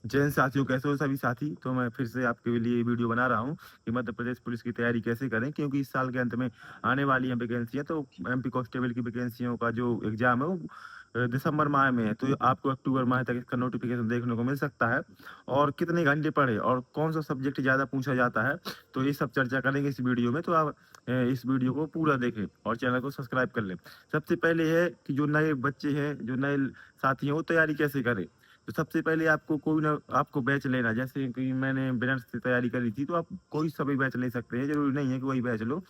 जय हिंद साथियों, कैसे हो सभी साथी? तो मैं फिर से आपके लिए वीडियो बना रहा हूँ कि मध्य प्रदेश पुलिस की तैयारी कैसे करें, क्योंकि इस साल के अंत में आने वाली हैं वैकेंसियाँ। तो एमपी कांस्टेबल की वैकेंसियों का जो एग्जाम है वो दिसंबर माह में है, तो आपको अक्टूबर माह तक इसका नोटिफिकेशन देखने को मिल सकता है। और कितने घंटे पढ़े और कौन सा सब्जेक्ट ज़्यादा पूछा जाता है, तो ये सब चर्चा करेंगे इस वीडियो में। तो आप इस वीडियो को पूरा देखें और चैनल को सब्सक्राइब कर लें। सबसे पहले है कि जो नए बच्चे हैं, जो नए साथी हैं, वो तैयारी कैसे करें। तो सबसे पहले आपको कोई ना आपको बैच लेना, जैसे कि मैंने बिनर्स से तैयारी करी थी, तो आप कोई सा भी बैच ले सकते हैं, ज़रूरी नहीं है कि वही बैच लो।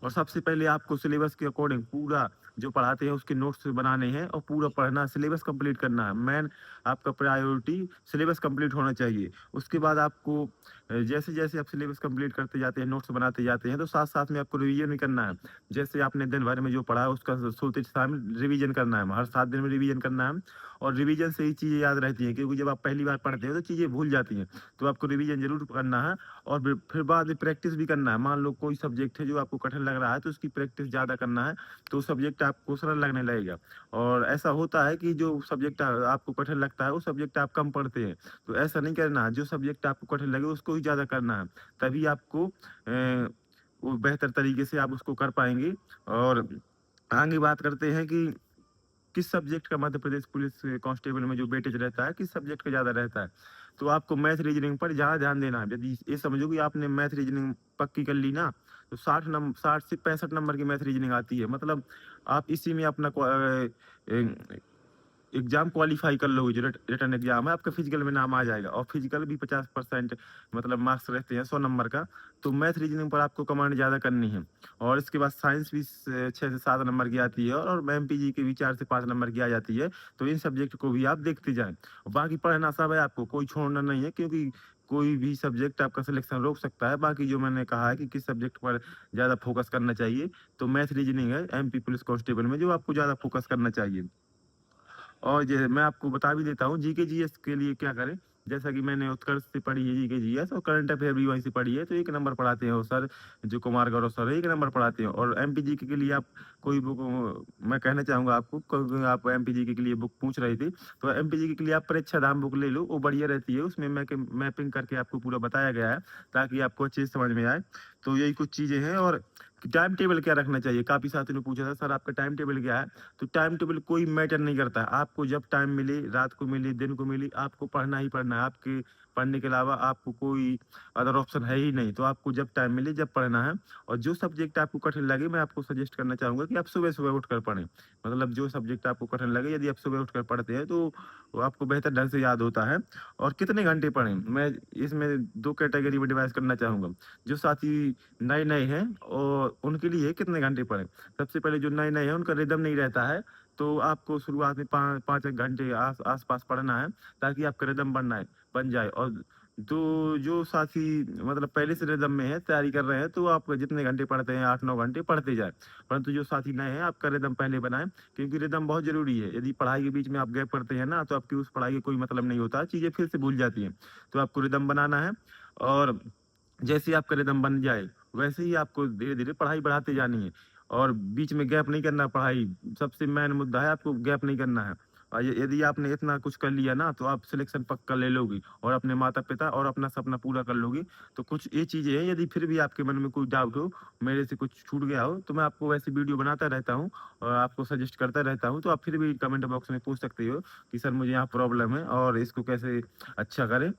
और सबसे पहले आपको सिलेबस के अकॉर्डिंग पूरा जो पढ़ाते हैं उसके नोट्स बनाने हैं और पूरा पढ़ना, सिलेबस कंप्लीट करना है। मेन आपका प्रायोरिटी सिलेबस कंप्लीट होना चाहिए। उसके बाद आपको जैसे-जैसे आप सिलेबस कंप्लीट करते जाते हैं, नोट्स बनाते जाते हैं, तो साथ-साथ में आपको रिवीजन भी करना है। जैसे आपने दिन भर में जो पढ़ा है उसका सोते शामिल रिवीजन करना है। हर 7 दिन में रिवीजन करना है और रिवीजन से ही चीज़ें याद रहती हैं, क्योंकि जब आप पहली बार पढ़ते हो तो चीज़ें भूल जाती हैं। तो आपको रिवीजन ज़रूर करना है और फिर बाद में प्रैक्टिस भी करना है। मान लो कोई सब्जेक्ट है जो आपको कठिन लग रहा है, तो उसकी प्रैक्टिस ज़्यादा करना है, तो सब्जेक्ट आपको सरल लगने लगेगा। और ऐसा होता है कि जो सब्जेक्ट आपको कठिन लगता है, वो सब्जेक्ट आप कम पढ़ते हैं। तो ऐसा नहीं करना है, जो सब्जेक्ट आपको कठिन लगे उसको ही ज़्यादा करना है। तभी आपको वो बेहतर तरीके से आप उसको कर पाएँगे। और आगे बात करते हैं कि किस सब्जेक्ट का मध्य प्रदेश पुलिस कांस्टेबल में जो वेटेज रहता है, किस सब्जेक्ट का ज़्यादा रहता है। तो आपको मैथ रीजनिंग पर ज़्यादा ध्यान देना है। यदि ये समझो कि आपने मैथ रीजनिंग पक्की कर ली ना, तो 60 से 65 नंबर की मैथ रीजनिंग आती है। मतलब आप इसी में अपना एग्ज़ाम क्वालीफाई कर लोगे, जो रिटन एग्ज़ाम है, आपका फिजिकल में नाम आ जाएगा। और फिजिकल भी 50% मतलब मार्क्स रहते हैं 100 नंबर का। तो मैथ रीजनिंग पर आपको कमांड ज़्यादा करनी है। और इसके बाद साइंस भी 6 से 7 नंबर की आती है और एमपीजी की भी 4 से 5 नंबर की आ जाती है। तो इन सब्जेक्ट को भी आप देखते जाएँ। बाकी पढ़ना सब है, आपको कोई छोड़ना नहीं है, क्योंकि कोई भी सब्जेक्ट आपका सिलेक्शन रोक सकता है। बाकी जो मैंने कहा है कि किस सब्जेक्ट पर ज़्यादा फोकस करना चाहिए, तो मैथ रीजनिंग है एमपी पुलिस कांस्टेबल में जो आपको ज़्यादा फोकस करना चाहिए। और जे मैं आपको बता भी देता हूँ जीके जीएस के लिए क्या करें। जैसा कि मैंने उत्कर्ष से पढ़ी है जीके जीएस, और करंट अफेयर भी वहीं से पढ़ी है, तो 1 नंबर पढ़ाते हैं वो सर, जो कुमार गौरव सर है, 1 नंबर पढ़ाते हैं। और एमपी जीके के लिए आप कोई बुक मैं कहना चाहूँगा आपको, क्योंकि आप एमपी जीके के लिए बुक पूछ रही थी, तो एमपी जीके के लिए आप परीक्षा धाम बुक ले लो, वो बढ़िया रहती है। उसमें मैपिंग करके आपको पूरा बताया गया है, ताकि आपको अच्छे से समझ में आए। तो यही कुछ चीज़ें हैं। और टाइम टेबल क्या रखना चाहिए? काफ़ी साथियों ने पूछा था, सर आपका टाइम टेबल क्या है? तो टाइम टेबल कोई मैटर नहीं करता है। आपको जब टाइम मिले, रात को मिले, दिन को मिले, आपको पढ़ना ही पढ़ना है। आपके पढ़ने के अलावा आपको कोई अदर ऑप्शन है ही नहीं। तो आपको जब टाइम मिले, जब पढ़ना है। और जो सब्जेक्ट आपको कठिन लगे, मैं आपको सजेस्ट करना चाहूँगा कि आप सुबह-सुबह उठकर पढ़ें। मतलब जो सब्जेक्ट आपको कठिन लगे, यदि आप सुबह उठकर पढ़ते हैं, तो वो आपको बेहतर ढंग से याद होता है। और कितने घंटे पढ़ें? मैं इसमें 2 कैटेगरी में डिवाइड करना चाहूँगा। जो साथी नए-नए हैं और उनके लिए कितने घंटे पढ़ें? सबसे पहले जो नए-नए हैं उनका रिदम नहीं रहता है, तो आपको शुरुआत में 5 एक घंटे आस-पास पढ़ना है, ताकि आपका रिदम बन जाए। और जो साथी मतलब पहले से रिदम में है, तैयारी कर रहे हैं, तो आप जितने घंटे पढ़ते हैं 8-9 घंटे पढ़ते जाएँ। परंतु जो साथी नए हैं, आपका रिदम पहले बनाएँ, क्योंकि रिदम बहुत ज़रूरी है। यदि पढ़ाई के बीच में आप गैप करते हैं ना, तो आपकी उस पढ़ाई का कोई मतलब नहीं होता, चीज़ें फिर से भूल जाती हैं। तो आपको रिदम बनाना है। और जैसे ही आपका रिदम बन जाए, वैसे ही आपको धीरे-धीरे पढ़ाई बढ़ाते जानी है। और बीच में गैप नहीं करना पढ़ाई, सबसे मेन मुद्दा है, आपको गैप नहीं करना है। और यदि आपने इतना कुछ कर लिया ना, तो आप सिलेक्शन पक्का ले लोगे और अपने माता-पिता और अपना सपना पूरा कर लोगे। तो कुछ ये चीज़ें हैं, यदि फिर भी आपके मन में कोई डाउट हो, मेरे से कुछ छूट गया हो, तो मैं आपको वैसे वीडियो बनाता रहता हूँ और आपको सजेस्ट करता रहता हूँ। तो आप फिर भी कमेंट बॉक्स में पूछ सकते हो कि सर मुझे यहाँ प्रॉब्लम है और इसको कैसे अच्छा करें।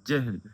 जय हिंद।